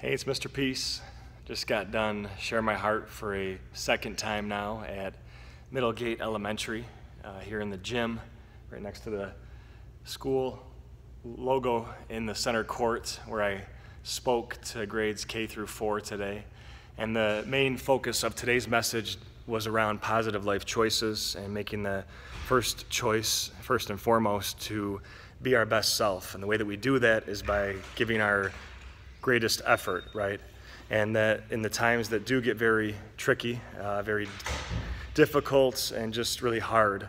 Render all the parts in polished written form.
Hey, it's Mr. Peace. Just got done sharing my heart for a second time now at Middlegate Elementary here in the gym, right next to the school logo in the center court where I spoke to grades K through 4 today. And the main focus of today's message was around positive life choices and making the first choice, first and foremost, to be our best self. And the way that we do that is by giving our greatest effort, right? And that in the times that do get very tricky, very difficult, and just really hard,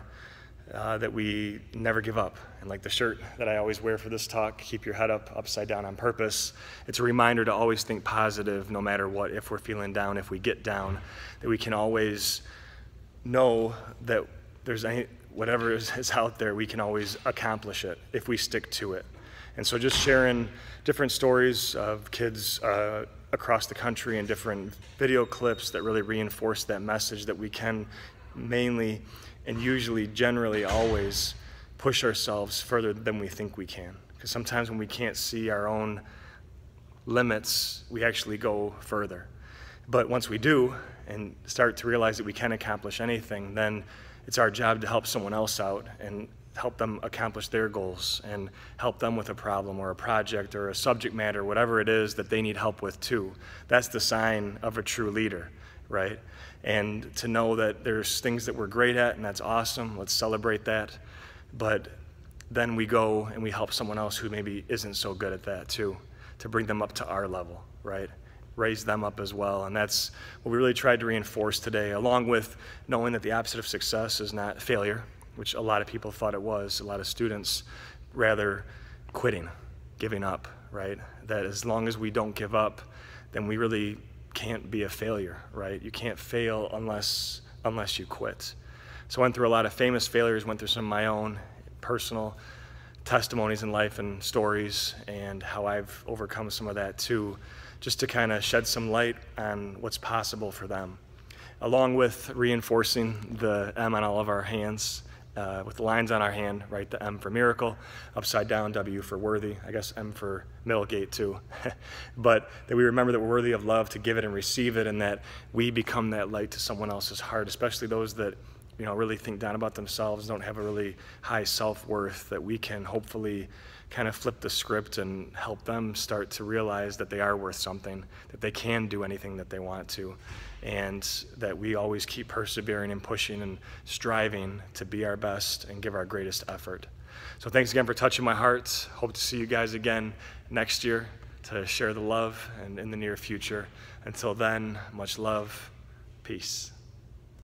that we never give up. And like the shirt that I always wear for this talk, keep your head up, upside down on purpose. It's a reminder to always think positive no matter what. If we're feeling down, if we get down, that we can always know that there's whatever is out there, we can always accomplish it if we stick to it. And so just sharing different stories of kids across the country and different video clips that really reinforce that message that we can mainly and usually, generally, always push ourselves further than we think we can. Because sometimes when we can't see our own limits, we actually go further. But once we do and start to realize that we can accomplish anything, then it's our job to help someone else out and help them accomplish their goals and help them with a problem or a project or a subject matter, whatever it is that they need help with too. That's the sign of a true leader, right? And to know that there's things that we're great at, and that's awesome, let's celebrate that. But then we go and we help someone else who maybe isn't so good at that too, to bring them up to our level, right? Raise them up as well. And that's what we really tried to reinforce today, along with knowing that the opposite of success is not failure, which a lot of people thought it was, a lot of students, rather quitting, giving up, right? That as long as we don't give up, then we really can't be a failure, right? You can't fail unless you quit. So I went through a lot of famous failures, went through some of my own personal testimonies in life and stories and how I've overcome some of that too, just to kind of shed some light on what's possible for them, along with reinforcing the M on all of our hands, with the lines on our hand, right? The M for miracle, upside down, W for worthy, I guess M for Middlegate too. But that we remember that we're worthy of love, to give it and receive it, and that we become that light to someone else's heart, especially those that, you know, really think down about themselves, don't have a really high self-worth, that we can hopefully kind of flip the script and help them start to realize that they are worth something, that they can do anything that they want to, and that we always keep persevering and pushing and striving to be our best and give our greatest effort. So thanks again for touching my heart. Hope to see you guys again next year to share the love and in the near future. Until then, much love, peace.